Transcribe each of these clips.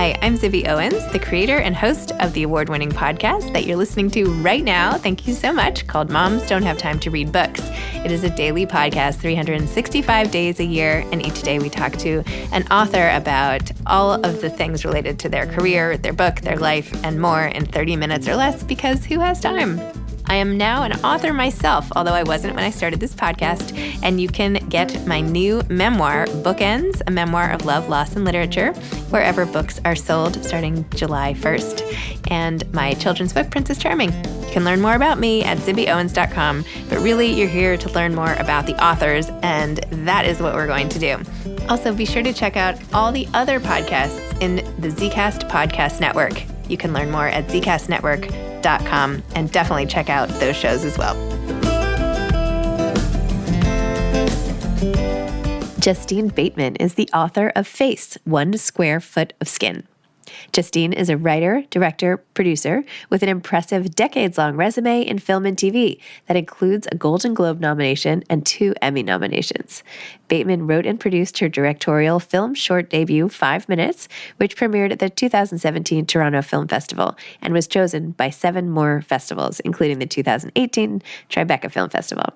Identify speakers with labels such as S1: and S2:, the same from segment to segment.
S1: Hi, I'm Zibby Owens, the creator and host of the award-winning podcast that you're listening to right now. Thank you so much, called Moms Don't Have Time to Read Books. It is a daily podcast, 365 days a year, and each day we talk to an author about all of the things related to their career, their book, their life, and more in 30 minutes or less, because who has time? I am now an author myself, although I wasn't when I started this podcast, and you can get my new memoir, Bookends, a memoir of love, loss, and literature, wherever books are sold starting July 1st, and my children's book, Princess Charming. You can learn more about me at zibbyowens.com, but really you're here to learn more about the authors, and that is what we're going to do. Also, be sure to check out all the other podcasts in the Zcast Podcast Network. You can learn more at zcastnetwork.com and definitely check out those shows as well. Justine Bateman is the author of Face, 1 Square Foot of Skin. Justine is a writer, director, producer with an impressive decades-long resume in film and TV that includes a Golden Globe nomination and 2 Emmy nominations. Bateman wrote and produced her directorial film short debut, 5 Minutes, which premiered at the 2017 Toronto Film Festival and was chosen by 7 more festivals, including the 2018 Tribeca Film Festival.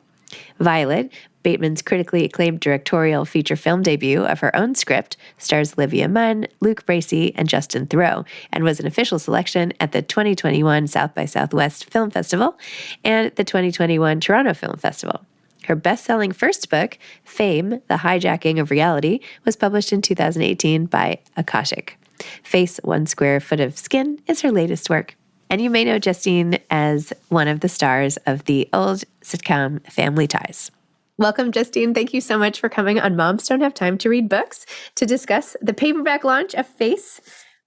S1: Violet, Bateman's critically acclaimed directorial feature film debut of her own script, stars Olivia Munn, Luke Bracey, and Justin Theroux, and was an official selection at the 2021 South by Southwest Film Festival and the 2021 Toronto Film Festival. Her best-selling first book, Fame, The Hijacking of Reality, was published in 2018 by Akashic. Face, 1 Square Foot of Skin is her latest work. And you may know Justine as one of the stars of the old sitcom Family Ties. Welcome, Justine. Thank you so much for coming on Moms Don't Have Time to Read Books to discuss the paperback launch of Face,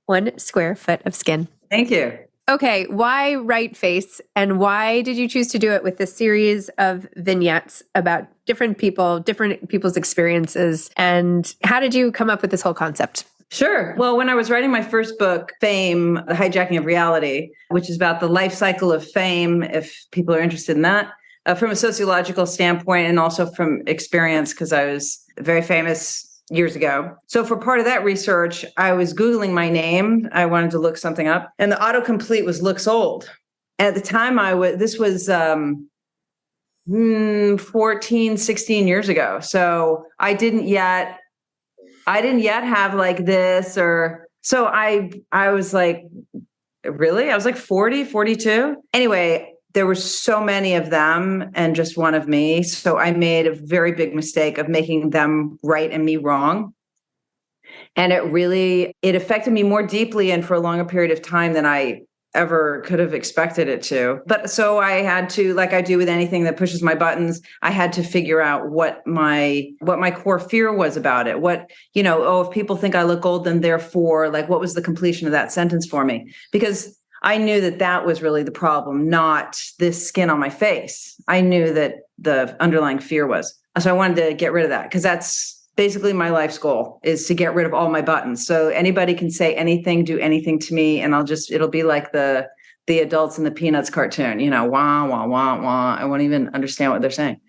S1: 1 Square Foot of Skin.
S2: Thank you.
S1: Okay, why write Face, and why did you choose to do it with a series of vignettes about different people's experiences, and how did you come up with this whole concept?
S2: Sure. Well, when I was writing my first book, Fame, The Hijacking of Reality, which is about the life cycle of fame, if people are interested in that, from a sociological standpoint and also from experience, because I was very famous years ago. So for part of that research, I was Googling my name. I wanted to look something up, and the autocomplete looks old. And at the time, this was 14, 16 years ago. So I didn't yet have like this, or so I was like, really? I was like 40, 42. Anyway, there were so many of them and just one of me. So I made a very big mistake of making them right and me wrong. And it affected me more deeply and for a longer period of time than I ever could have expected it to. But so I had to, like I do with anything that pushes my buttons, I had to figure out what my core fear was about it. If people think I look old, then therefore, like, what was the completion of that sentence for me? Because I knew that was really the problem, not this skin on my face. I knew that the underlying fear was. So I wanted to get rid of that, because that's basically my life's goal, is to get rid of all my buttons. So anybody can say anything, do anything to me, and it'll be like the adults in the Peanuts cartoon, wah, wah, wah, wah. I won't even understand what they're saying.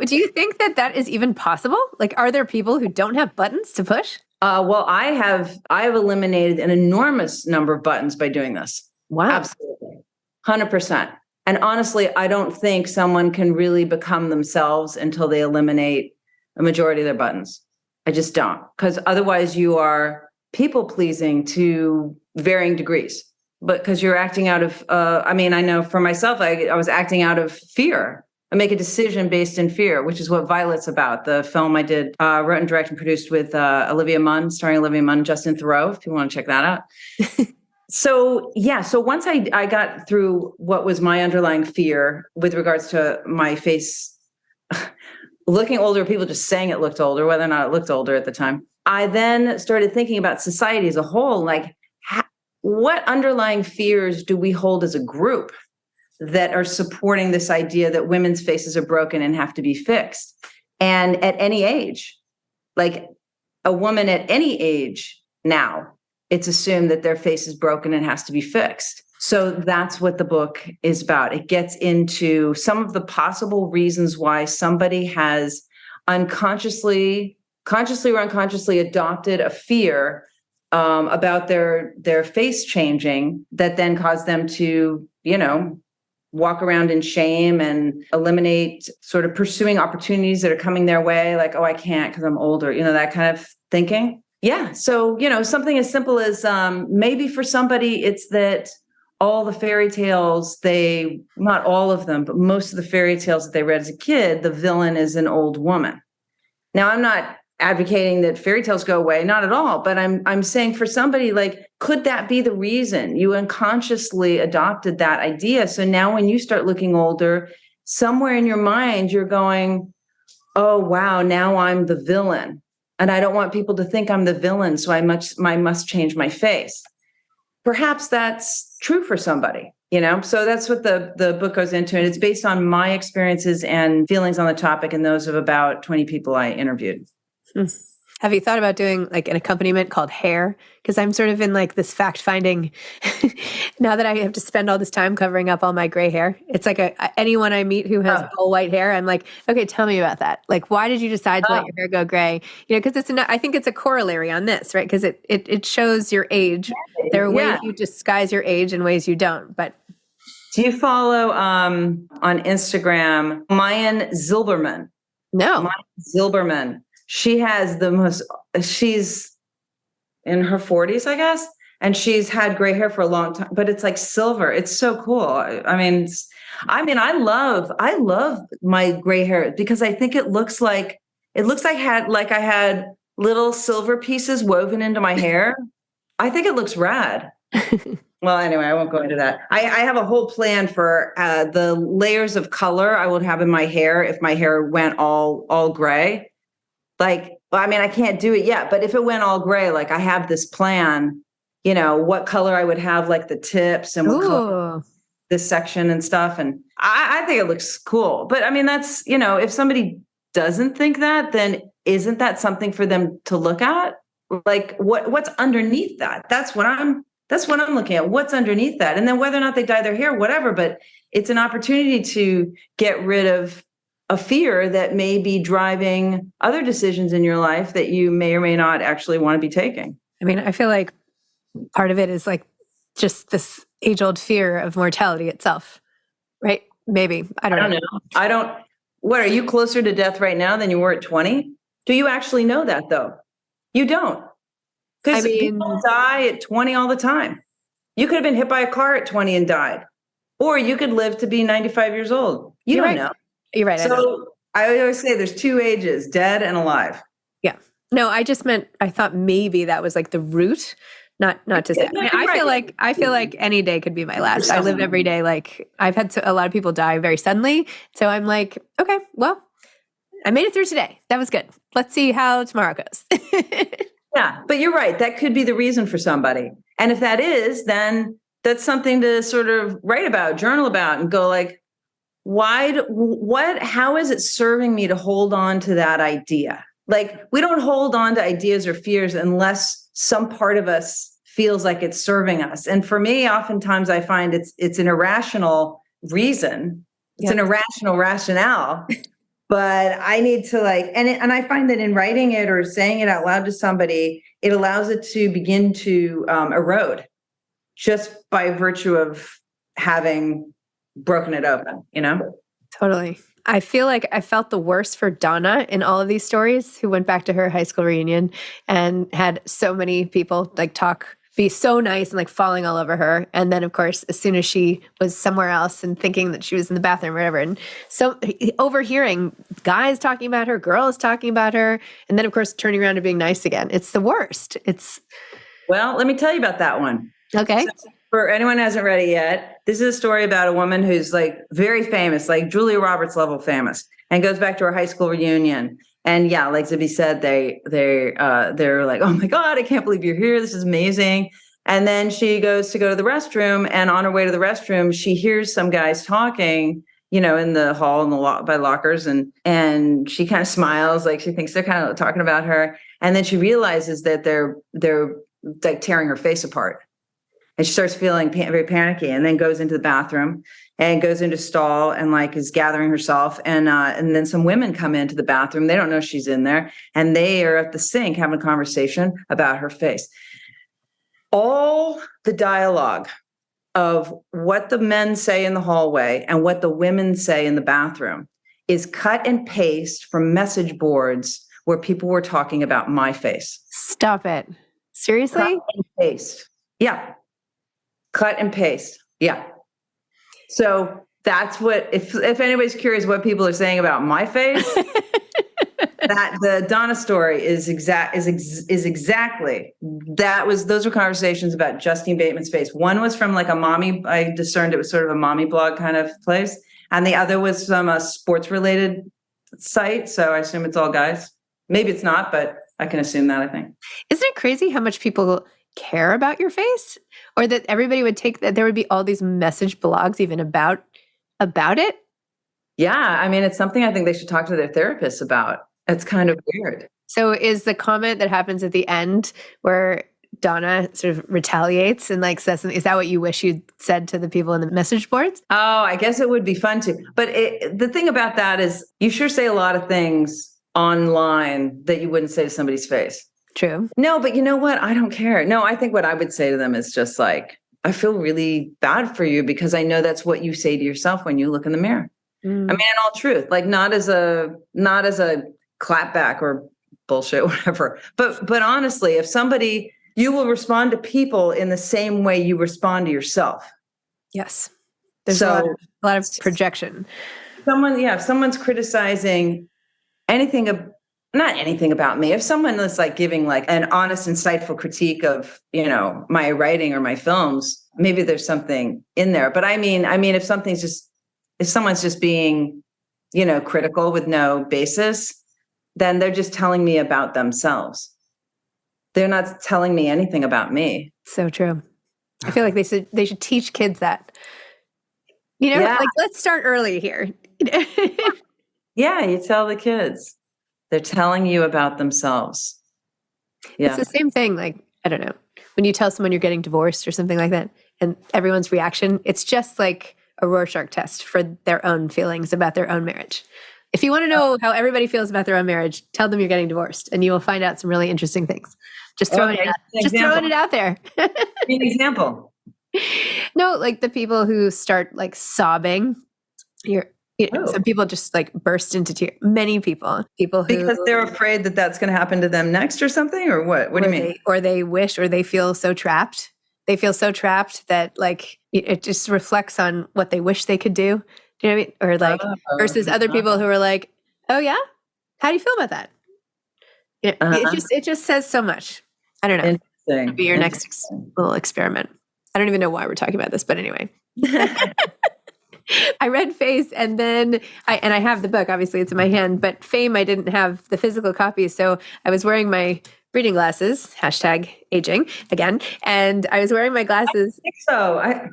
S1: Do you think that is even possible? Like, are there people who don't have buttons to push?
S2: Well, I have eliminated an enormous number of buttons by doing this.
S1: Wow.
S2: Absolutely. 100%. And honestly, I don't think someone can really become themselves until they eliminate a majority of their buttons. I just don't, because otherwise you are people pleasing to varying degrees. But because you're acting out of, I know for myself, I was acting out of fear. I make a decision based in fear, which is what Violet's about. The film I did, wrote and directed and produced with Olivia Munn, starring Olivia Munn, Justin Theroux, if you want to check that out. So once I got through what was my underlying fear with regards to my face looking older, people just saying it looked older, whether or not it looked older at the time, I then started thinking about society as a whole, like what underlying fears do we hold as a group that are supporting this idea that women's faces are broken and have to be fixed? And at any age, like a woman at any age now, it's assumed that their face is broken and has to be fixed. So that's what the book is about. It gets into some of the possible reasons why somebody has consciously or unconsciously adopted a fear about their face changing that then caused them to, walk around in shame and eliminate sort of pursuing opportunities that are coming their way, like, oh, I can't because I'm older, that kind of thinking. Yeah. So, something as simple as maybe for somebody, it's that all the fairy tales, not all of them, but most of the fairy tales that they read as a kid, the villain is an old woman. Now, I'm not advocating that fairy tales go away, not at all, but I'm saying for somebody, like, could that be the reason you unconsciously adopted that idea? So now when you start looking older, somewhere in your mind, you're going, oh, wow, now I'm the villain. And I don't want people to think I'm the villain, so I must change my face. Perhaps that's true for somebody, So that's what the book goes into. And it's based on my experiences and feelings on the topic and those of about 20 people I interviewed.
S1: Have you thought about doing like an accompaniment called hair? Because I'm sort of in like this fact finding now that I have to spend all this time covering up all my gray hair. It's like anyone I meet who has all white hair, I'm like, okay, tell me about that. Like, why did you decide to let your hair go gray? Because I think it's a corollary on this, right? Because it shows your age. There are ways you disguise your age and ways you don't. But
S2: do you follow on Instagram Mayan Zilberman?
S1: No.
S2: Mayan Zilberman. She has she's in her 40s, I guess. And she's had gray hair for a long time, but it's like silver. It's so cool. I love my gray hair because I think it looks like I had little silver pieces woven into my hair. I think it looks rad. Well, anyway, I won't go into that. I have a whole plan for the layers of color I would have in my hair if my hair went all gray. I can't do it yet, but if it went all gray, like I have this plan, what color I would have, like the tips and what color this section and stuff. And I think it looks cool. But that's, if somebody doesn't think that, then isn't that something for them to look at? Like what's underneath that? That's what I'm looking at. What's underneath that? And then whether or not they dye their hair, whatever, but it's an opportunity to get rid of a fear that may be driving other decisions in your life that you may or may not actually want to be taking.
S1: I feel like part of it is like just this age-old fear of mortality itself, right? Maybe. I don't know. What, are you closer to death right now than you were at 20?
S2: Do you actually know that though? You don't. Because people die at 20 all the time. You could have been hit by a car at 20 and died. Or you could live to be 95 years old. You don't know.
S1: You're right.
S2: So I always say there's two ages, dead and alive.
S1: Yeah. No, I just meant, I thought maybe that was like the root, not to say. I feel like any day could be my last. I live every day. Like I've had a lot of people die very suddenly. So I'm like, okay, well, I made it through today. That was good. Let's see how tomorrow goes.
S2: Yeah, but you're right. That could be the reason for somebody. And if that is, then that's something to sort of write about, journal about, and go like, how is it serving me to hold on to that idea? Like we don't hold on to ideas or fears unless some part of us feels like it's serving us. And for me, oftentimes I find it's an irrational reason. It's an irrational rationale, but I need to and I find that in writing it or saying it out loud to somebody, it allows it to begin to erode just by virtue of having broken it open,
S1: Totally. I feel like I felt the worst for Donna in all of these stories, who went back to her high school reunion and had so many people be so nice and like falling all over her. And then of course, as soon as she was somewhere else and thinking that she was in the bathroom or whatever, and so overhearing guys talking about her, girls talking about her, and then of course, turning around and being nice again. It's the worst.
S2: Well, let me tell you about that one.
S1: Okay.
S2: So, for anyone who hasn't read it yet, this is a story about a woman who's like very famous, like Julia Roberts level famous, and goes back to her high school reunion. And yeah, like Zibby said, they're like, oh my God, I can't believe you're here. This is amazing. And then she goes to go to the restroom, and on her way to the restroom, she hears some guys talking, in the hall by lockers, and she kind of smiles, like she thinks they're kind of talking about her. And then she realizes that they're like tearing her face apart. And she starts feeling very panicky, and then goes into the bathroom and goes into stall and like is gathering herself. And then some women come into the bathroom. They don't know she's in there, and they are at the sink having a conversation about her face. all the dialogue of what the men say in the hallway and what the women say in the bathroom is cut and paste from message boards where people were talking about my face.
S1: Stop it. Seriously?
S2: Cut and paste. Yeah. Cut and paste. Yeah. So that's what, if anybody's curious what people are saying about my face, that the Donna story is exactly those were conversations about Justine Bateman's face. One was from like a mommy, I discerned it was sort of a mommy blog kind of place. And the other was from a sports related site. So I assume it's all guys. Maybe it's not, but I can assume that, I think.
S1: Isn't it crazy how much people care about your face? Or that everybody would take that there would be all these message blogs even about it?
S2: Yeah. I mean, it's something I think they should talk to their therapists about. It's kind of weird.
S1: So is the comment that happens at the end where Donna sort of retaliates and like says something, is that what you wish you'd said to the people in the message boards?
S2: Oh, I guess it would be fun to. But the thing about that is you sure say a lot of things online that you wouldn't say to somebody's face.
S1: True.
S2: No, but you know what? I don't care. No, I think what I would say to them is just like, I feel really bad for you because I know that's what you say to yourself when you look in the mirror. I mean, in all truth, like not as a clapback or bullshit, whatever. But honestly, if somebody, you will respond to people in the same way you respond to yourself.
S1: Yes. There's a lot of projection.
S2: If someone's criticizing not anything about me, if someone is like giving like an honest, insightful critique of, my writing or my films, maybe there's something in there. But I mean, if someone's just being, critical with no basis, then they're just telling me about themselves. They're not telling me anything about me.
S1: So true. I feel like they should teach kids that. Like let's start early here.
S2: Yeah, you tell the kids. They're telling you about themselves. Yeah.
S1: It's the same thing. Like, I don't know, when you tell someone you're getting divorced or something like that, and everyone's reaction, it's just like a Rorschach test for their own feelings about their own marriage. If you want to know how everybody feels about their own marriage, tell them you're getting divorced and you will find out some really interesting things. Just throwing it out there.
S2: Give me an example.
S1: No, like the people who start like sobbing. Some people just like burst into tears. Many people who,
S2: because they're afraid that that's going to happen to them next or something, or what? What do you mean?
S1: Or they wish, or they feel so trapped. They feel so trapped that like it just reflects on what they wish they could do. Do you know what I mean? Or like versus other people who are like, "Oh yeah, how do you feel about that?" It just says so much. I don't know. It'll be your next little experiment. I don't even know why we're talking about this, but anyway. I read Face, and then I have the book. Obviously, it's in my hand. But Fame, I didn't have the physical copy, so I was wearing my reading glasses. #aging again, and I was wearing my glasses.
S2: I think so. I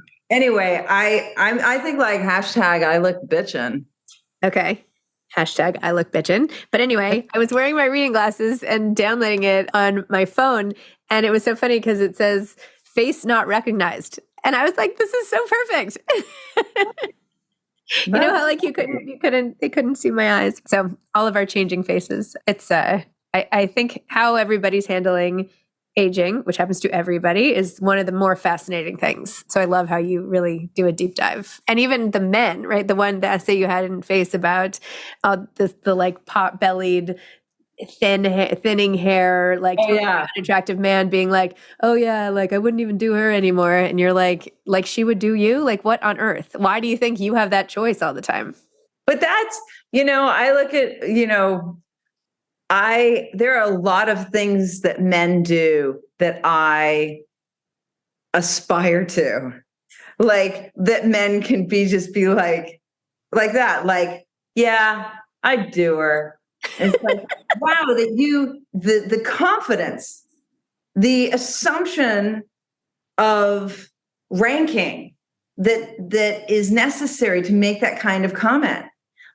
S2: think like #I look bitchin'.
S1: Okay. #I look bitchin'. But anyway, I was wearing my reading glasses and downloading it on my phone, and it was so funny because it says face not recognized, and I was like, "This is so perfect." You know how like they couldn't see my eyes. So all of our changing faces. It's I think how everybody's handling aging, which happens to everybody, is one of the more fascinating things. So I love how you really do a deep dive. And even the men, right? The essay you had in Face about the like pot-bellied, thinning hair, like unattractive man being like, "Oh yeah, like I wouldn't even do her anymore." And you're like she would do you? Like what on earth? Why do you think you have that choice all the time?
S2: But that's, I look at, there are a lot of things that men do that I aspire to, like that men can just be like that. Like, yeah, I'd do her. It's like, wow, that the confidence, the assumption of ranking that is necessary to make that kind of comment.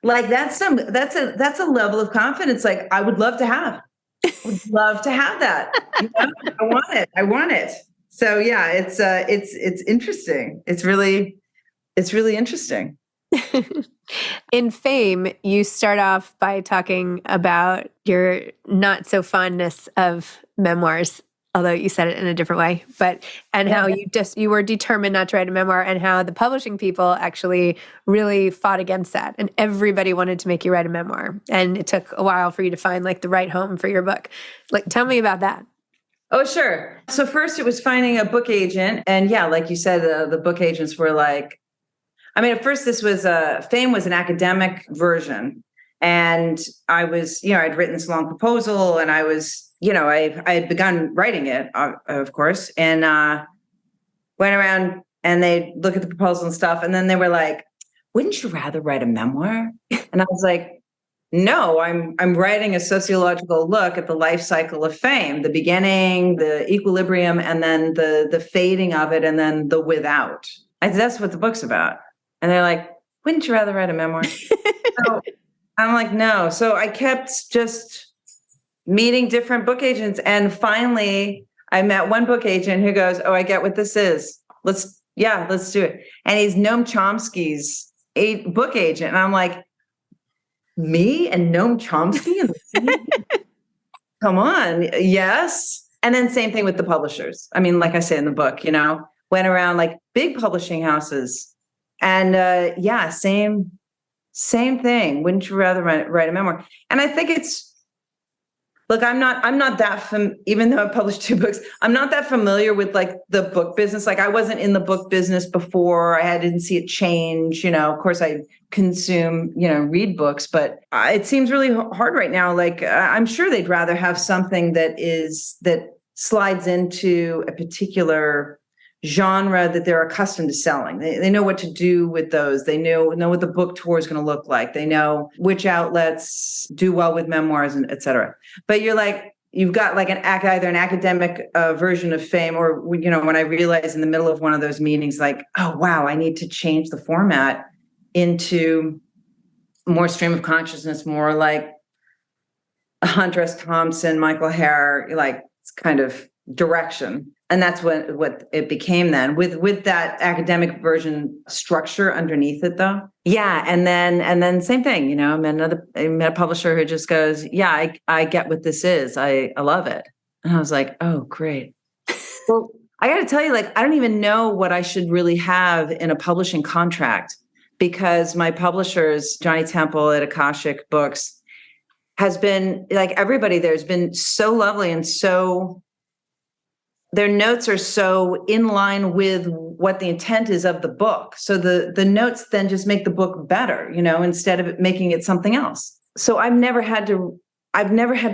S2: Like that's a level of confidence. Like I would love to have that. I want it. So yeah, it's interesting. It's really interesting.
S1: In Fame, you start off by talking about your not so fondness of memoirs although you said it in a different way, and how you were determined not to write a memoir, and how the publishing people actually really fought against that. And everybody wanted to make you write a memoir. And it took a while for you to find like the right home for your book. Like, tell me about that.
S2: Oh, sure. So first it was finding a book agent. And yeah, like you said, the book agents were like, I mean, at first this was Fame was an academic version. And I was, I'd written this long proposal, and I was, I had begun writing it, of course, and went around and they look at the proposal and stuff. And then they were like, wouldn't you rather write a memoir? And I was like, no, I'm writing a sociological look at the life cycle of fame, the beginning, the equilibrium, and then the fading of it, and then the without. That's what the book's about. And they're like, wouldn't you rather write a memoir? So I'm like, no. So I kept just meeting different book agents. And finally, I met one book agent who goes, oh, I get what this is. Let's do it. And he's Noam Chomsky's book agent. And I'm like, me and Noam Chomsky? Come on. Yes. And then same thing with the publishers. I mean, like I say in the book, went around like big publishing houses, and same thing. Wouldn't you rather write a memoir? And I think look, I'm not that even though I published 2 books, I'm not that familiar with like the book business. Like I wasn't in the book business before. I didn't see it change. Of course I consume, read books, but it seems really hard right now. Like I'm sure they'd rather have something that slides into a particular genre that they're accustomed to selling. They know what to do with those. They know what the book tour is going to look like. They know which outlets do well with memoirs, and et cetera. But you've got like either an academic version of Fame, or, when I realized in the middle of one of those meetings, like, oh, wow, I need to change the format into more stream of consciousness, more like Hunter S. Thompson, Michael Hare, like it's kind of direction. And that's what it became then, with that academic version structure underneath it, though. Yeah, and then same thing, I met a publisher who just goes, yeah, I get what this is. I love it. And I was like, oh, great. Well, I got to tell you, like, I don't even know what I should really have in a publishing contract, because my publishers, Johnny Temple at Akashic Books, has been like, everybody there has been so lovely, and so their notes are so in line with what the intent is of the book. So the notes then just make the book better, instead of making it something else. So I've never had to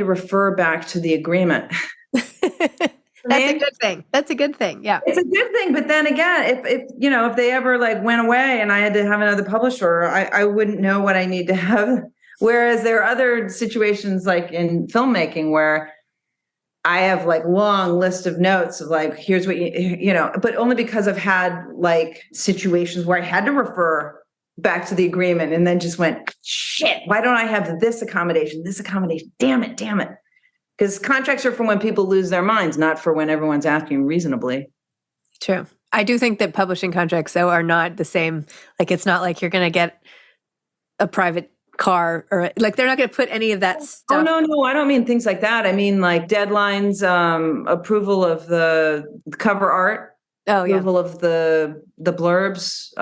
S2: refer back to the agreement.
S1: That's a good thing. That's a good thing. Yeah.
S2: It's a good thing. But then again, if they ever like went away and I had to have another publisher, I wouldn't know what I need to have. Whereas there are other situations like in filmmaking where I have like long list of notes of like, here's what but only because I've had like situations where I had to refer back to the agreement and then just went, shit, why don't I have this accommodation? Damn it. Because contracts are for when people lose their minds, not for when everyone's acting reasonably.
S1: True. I do think that publishing contracts, though, are not the same. Like, it's not like you're going to get a private car, or like they're not going to put any of that stuff.
S2: Oh, no, I don't mean things like that. I mean like deadlines, approval of the cover art, approval of the blurbs,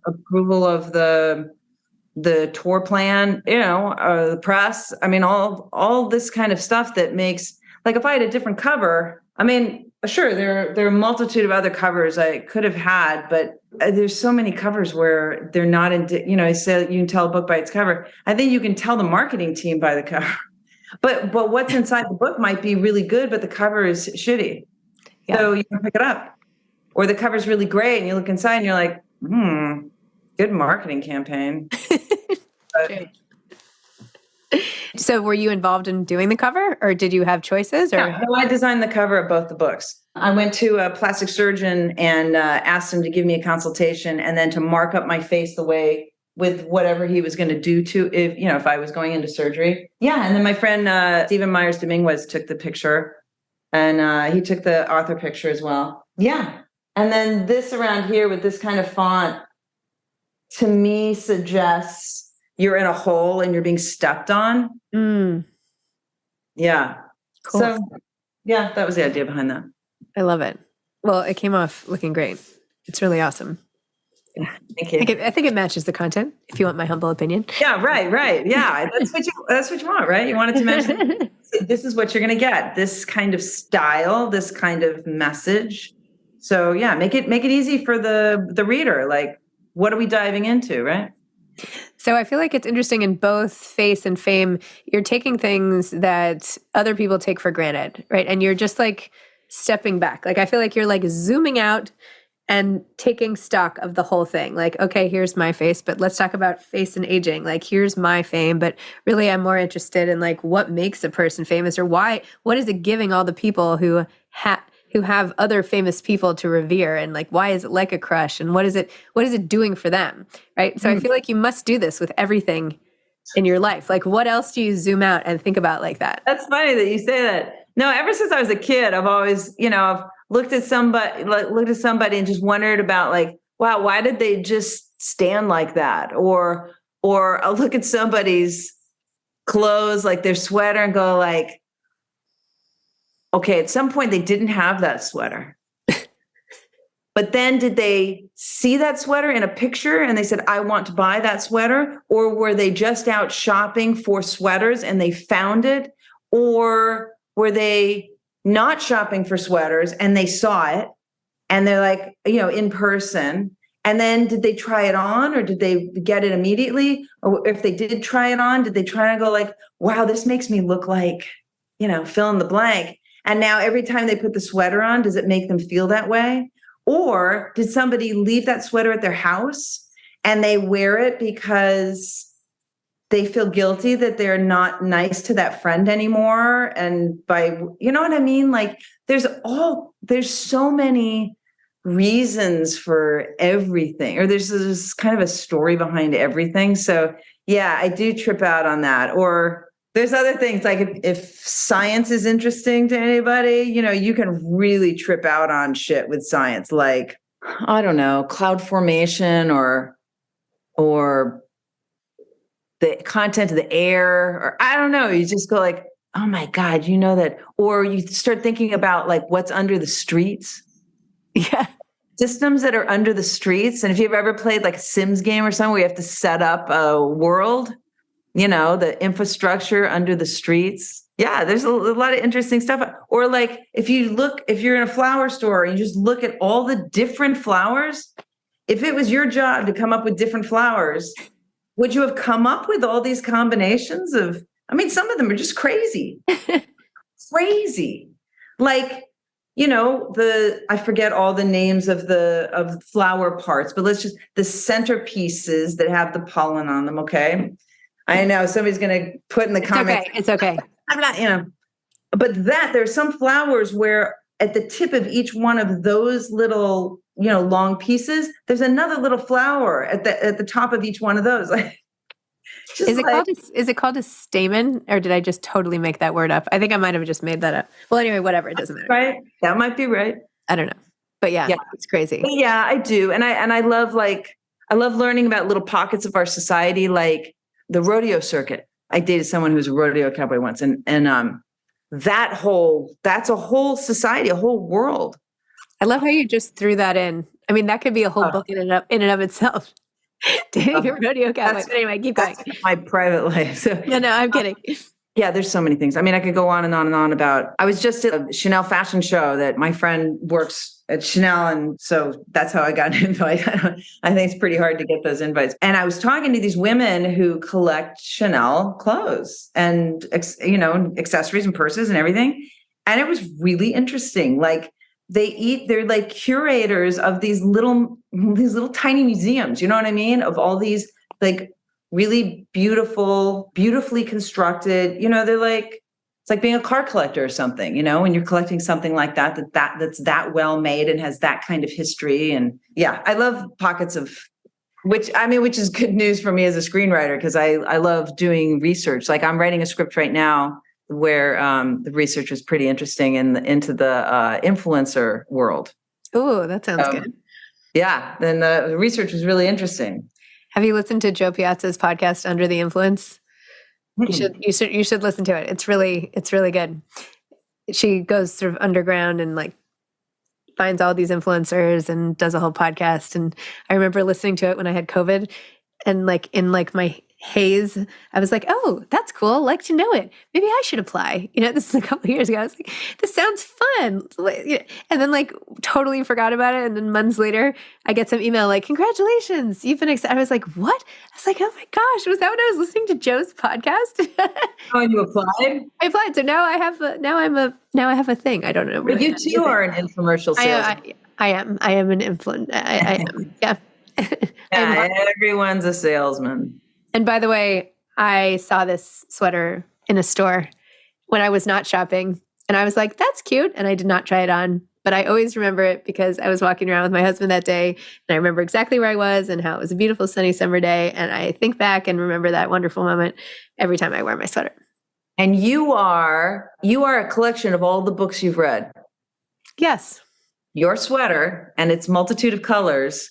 S2: approval of the tour plan, the press. I mean, all this kind of stuff that makes, like, if I had a different cover, I mean, sure, there are a multitude of other covers I could have had, but there's so many covers where they're not in, so you can tell a book by its cover. I think you can tell the marketing team by the cover, but what's inside the book might be really good, but the cover is shitty. Yeah. So you can pick it up, or the cover's really great and you look inside and you're like, good marketing campaign.
S1: So were you involved in doing the cover, or did you have choices? Or
S2: no, I designed the cover of both the books. I went to a plastic surgeon and asked him to give me a consultation and then to mark up my face the way with whatever he was going to do to, if I was going into surgery. Yeah. And then my friend, Stephen Myers Dominguez took the picture, and he took the author picture as well. Yeah. And then this around here with this kind of font, to me, suggests you're in a hole and you're being stepped on.
S1: Mm.
S2: Yeah.
S1: Cool.
S2: So Yeah, that was the idea behind that.
S1: I love it. Well, it came off looking great. It's really awesome.
S2: Thank you.
S1: I think it matches the content, if you want my humble opinion.
S2: Yeah, right. Yeah, that's what you want, right? You want it to match. This is what you're going to get. This kind of style, this kind of message. So yeah, make it easy for the reader. Like, what are we diving into, right?
S1: So I feel like it's interesting in both Face and Fame, you're taking things that other people take for granted, right? And you're just like stepping back. Like I feel like you're like zooming out and taking stock of the whole thing. Like, okay, here's my face, but let's talk about face and aging. Like, here's my fame, but really I'm more interested in like what makes a person famous, or what is it giving all the people who have other famous people to revere, and like why is it like a crush, and what is it doing for them, right? So I feel like you must do this with everything in your life. Like, what else do you zoom out and think about like that?
S2: That's funny that you say that. No, ever since I was a kid, I've always, I've looked at somebody and just wondered about like, wow, why did they just stand like that? Or I'll look at somebody's clothes, like their sweater, and go like, okay, at some point they didn't have that sweater. But then did they see that sweater in a picture and they said, I want to buy that sweater? Or were they just out shopping for sweaters and they found it? Or were they not shopping for sweaters and they saw it and they're like, in person? And then did they try it on, or did they get it immediately? Or if they did try it on, did they try and go like, wow, this makes me look like, fill in the blank. And now every time they put the sweater on, does it make them feel that way? Or did somebody leave that sweater at their house and they wear it because they feel guilty that they're not nice to that friend anymore? And you know what I mean? Like there's so many reasons for everything, or there's this kind of a story behind everything. So yeah, I do trip out on that. Or there's other things like if science is interesting to anybody, you can really trip out on shit with science, like, I don't know, cloud formation or the content of the air, or I don't know. You just go like, oh my God, that, or you start thinking about like what's under the streets.
S1: Yeah.
S2: Systems that are under the streets. And if you've ever played like a Sims game or something where you have to set up a world, the infrastructure under the streets. Yeah, there's a lot of interesting stuff. Or like if you're in a flower store and you just look at all the different flowers, if it was your job to come up with different flowers, would you have come up with all these combinations of, some of them are just crazy. Crazy. Like, I forget all the names of the flower parts, but let's just, the centerpieces that have the pollen on them. Okay. I know somebody's going to put in the comments.
S1: It's okay.
S2: I'm not, but there's some flowers where at the tip of each one of those little, long pieces, there's another little flower at the top of each one of those.
S1: Is it called a stamen, or did I just totally make that word up? I think I might have just made that up. Well, anyway, whatever. It doesn't matter.
S2: Right. That might be right.
S1: I don't know. But yeah. It's crazy.
S2: But yeah, I do. And I love learning about little pockets of our society, like the rodeo circuit. I dated someone who was a rodeo cowboy once, and that's a whole society, a whole world.
S1: I love how you just threw that in. That could be a whole book in and of itself. Dating a rodeo cowboy. But anyway, keep going.
S2: That's my private life. So,
S1: no, I'm kidding.
S2: Yeah, there's so many things. I could go on and on and on about. I was just at a Chanel fashion show that my friend works at Chanel, and so that's how I got an invite. I think it's pretty hard to get those invites. And I was talking to these women who collect Chanel clothes and accessories and purses and everything, and it was really interesting. Like they're like curators of these little tiny museums. You know what I mean? Of all these like really beautifully constructed, they're like, it's like being a car collector or something, when you're collecting something like that's that well made and has that kind of history. And yeah, I love pockets of which is good news for me as a screenwriter, because I love doing research. Like I'm writing a script right now where the research is pretty interesting into the influencer world.
S1: Oh, that sounds good.
S2: Yeah, then the research was really interesting.
S1: Have you listened to Joe Piazza's podcast, Under the Influence? You should listen to it. It's really good. she goes sort of underground and like finds all these influencers and does a whole podcast. And I remember listening to it when I had COVID, and like in like my haze, I was like, oh, that's cool. Like to know it. Maybe I should apply. This is a couple of years ago. I was like, this sounds fun. And then like totally forgot about it. And then months later, I get some email like, congratulations, you've been accepted. I was like, what? I was like, oh my gosh, was that when I was listening to Joe's podcast?
S2: Oh, you applied?
S1: I applied. So now I have a thing. I don't know.
S2: But you too are an infomercial salesman.
S1: I am an influencer. I am. Yeah.
S2: Yeah, everyone's a salesman.
S1: And by the way, I saw this sweater in a store when I was not shopping, and I was like, that's cute. And I did not try it on, but I always remember it because I was walking around with my husband that day, and I remember exactly where I was and how it was a beautiful sunny summer day. And I think back and remember that wonderful moment every time I wear my sweater.
S2: And you are a collection of all the books you've read.
S1: Yes.
S2: Your sweater and its multitude of colors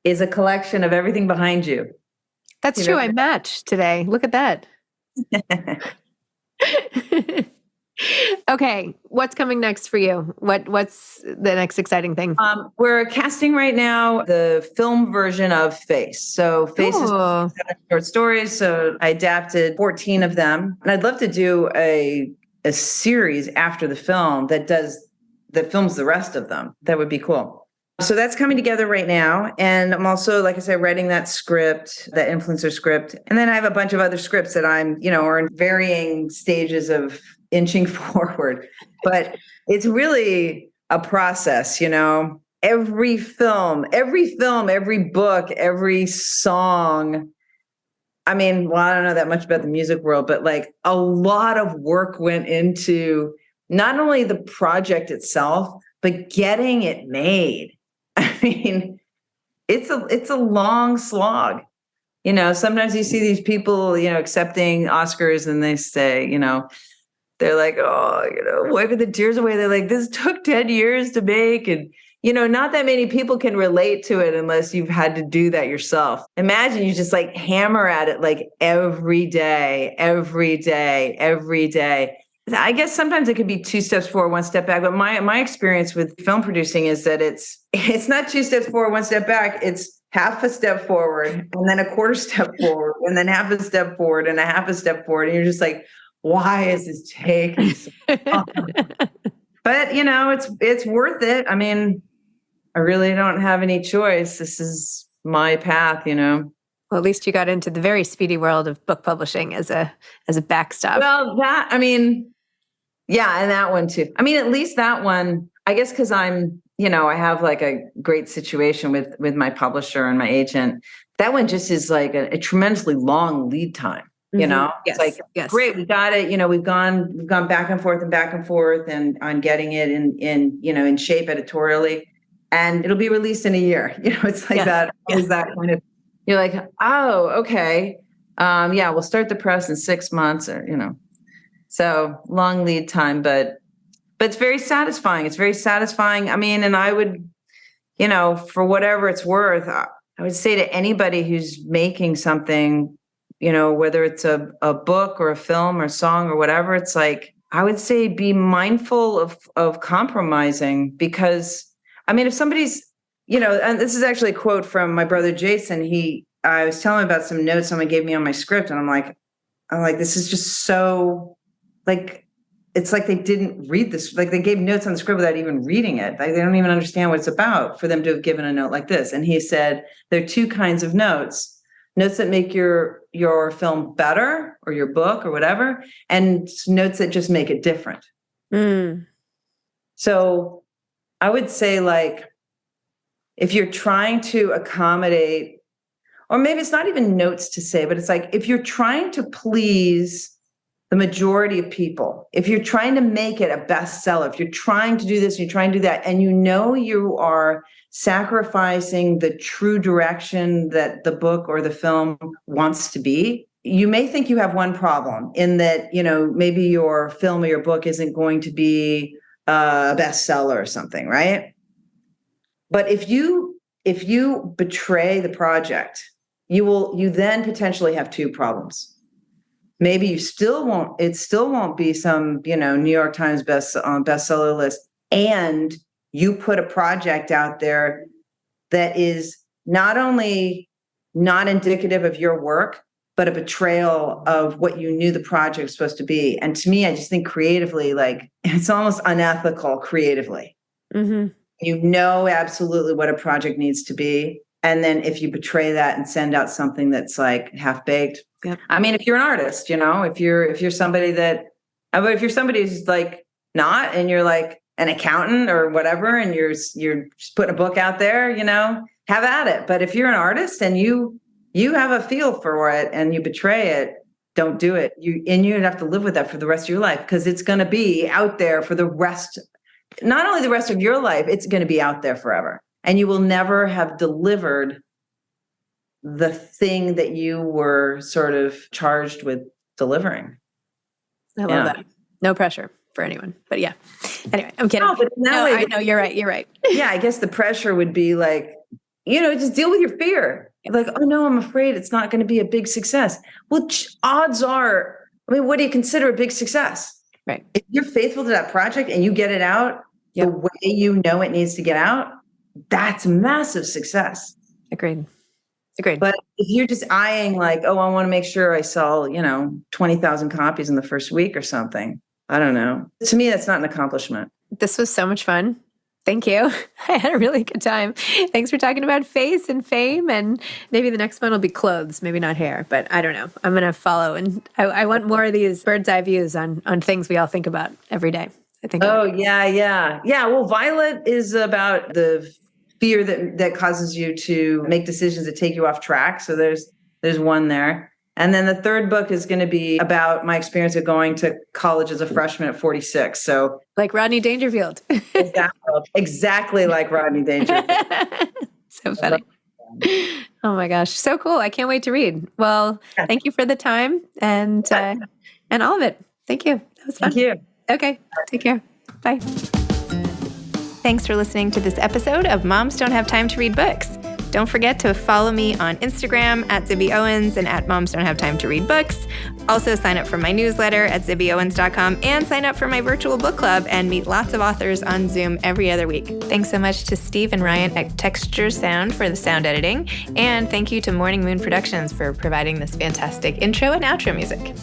S2: is a collection of everything behind you.
S1: That's true. I match today. Look at that. Okay. What's coming next for you? What's the next exciting thing?
S2: We're casting right now the film version of Face. So Face is short stories. So I adapted 14 of them. And I'd love to do a series after the film that films the rest of them. That would be cool. So that's coming together right now. And I'm also, like I said, writing that script, that influencer script. And then I have a bunch of other scripts that I'm, are in varying stages of inching forward. But it's really a process, Every film, every book, every song. I mean, well, I don't know that much about the music world, but like a lot of work went into not only the project itself, but getting it made. I mean, it's a long slog. Sometimes you see these people, accepting Oscars, and they say, they're like, oh, wiping the tears away. They're like, this took 10 years to make. And, not that many people can relate to it unless you've had to do that yourself. Imagine you just like hammer at it like every day. I guess sometimes it could be 2 steps forward, 1 step back. But my experience with film producing is that it's not 2 steps forward, 1 step back. It's half a step forward and then a quarter step forward and then half a step forward and a half a step forward. And you're just like, why is this taking so long? But it's worth it. I mean, I really don't have any choice. This is my path, Well,
S1: at least you got into the very speedy world of book publishing as a backstop.
S2: Well, and that one too. I mean, at least that one, I guess, because I'm, I have like a great situation with my publisher and my agent. That one just is like a tremendously long lead time.
S1: Yes,
S2: it's like,
S1: yes.
S2: Great, we got it. We've gone back and forth and on getting it in shape editorially, and it'll be released in a year. It's like that. Is that kind of, you're like, oh, okay. We'll start the press in 6 months so long lead time, but it's very satisfying. It's very satisfying. I mean, and I would, for whatever it's worth, I would say to anybody who's making something, whether it's a book or a film or a song or whatever, it's like, I would say be mindful of compromising, because I mean, if somebody's, and this is actually a quote from my brother, Jason, I was telling him about some notes someone gave me on my script, and I'm like, this is just so like, it's like they didn't read this. Like they gave notes on the script without even reading it. Like they don't even understand what it's about for them to have given a note like this. And he said, there are 2 kinds of notes that make your film better or your book or whatever, and notes that just make it different. So I would say, like, if you're trying to accommodate, or maybe it's not even notes to say, but it's like, if you're trying to please the majority of people, if you're trying to make it a bestseller, if you're trying to do this, you're trying to do that, and you are sacrificing the true direction that the book or the film wants to be, you may think you have one problem in that, maybe your film or your book isn't going to be a bestseller or something, right? But if you betray the project, you then potentially have 2 problems. maybe it still won't be some, New York Times bestseller list. And you put a project out there that is not only not indicative of your work, but a betrayal of what you knew the project was supposed to be. And to me, I just think creatively, like it's almost unethical creatively.
S1: Mm-hmm.
S2: You know absolutely what a project needs to be. And then if you betray that and send out something that's like half-baked.
S1: Yep.
S2: I mean, if you're an artist, if you're somebody if you're somebody who's like not, and you're like an accountant or whatever, and you're just putting a book out there, have at it. But if you're an artist and you have a feel for it and you betray it, don't do it. You'd have to live with that for the rest of your life, because it's going to be out there for not only the rest of your life, it's going to be out there forever. And you will never have delivered the thing that you were sort of charged with delivering.
S1: I love that. No pressure for anyone, but yeah. Anyway, I'm kidding. I know you're right. You're right.
S2: Yeah. I guess the pressure would be like, just deal with your fear. Like, oh no, I'm afraid it's not going to be a big success. Well, odds are, what do you consider a big success?
S1: Right.
S2: If you're faithful to that project and you get it out the way it needs to get out, that's massive success.
S1: Agreed.
S2: But if you're just eyeing like, oh, I want to make sure I sell, 20,000 copies in the first week or something, I don't know. To me, that's not an accomplishment.
S1: This was so much fun. Thank you. I had a really good time. Thanks for talking about face and fame, and maybe the next one will be clothes, maybe not hair, but I don't know. I'm going to follow, and I want more of these bird's eye views on things we all think about every day. I think.
S2: Oh, yeah. Well, Violet is about the fear that causes you to make decisions that take you off track. So there's one there. And then the third book is going to be about my experience of going to college as a freshman at 46. So
S1: like Rodney Dangerfield.
S2: Exactly like Rodney Dangerfield.
S1: So funny. Oh my gosh. So cool. I can't wait to read. Well, thank you for the time and all of it. Thank you. That was fun.
S2: Thank you.
S1: Okay. Take care. Bye. Thanks for listening to this episode of Moms Don't Have Time to Read Books. Don't forget to follow me on Instagram at Zibby Owens and at Moms Don't Have Time to Read Books. Also sign up for my newsletter at zibbyowens.com and sign up for my virtual book club and meet lots of authors on Zoom every other week. Thanks so much to Steve and Ryan at Texture Sound for the sound editing. And thank you to Morning Moon Productions for providing this fantastic intro and outro music.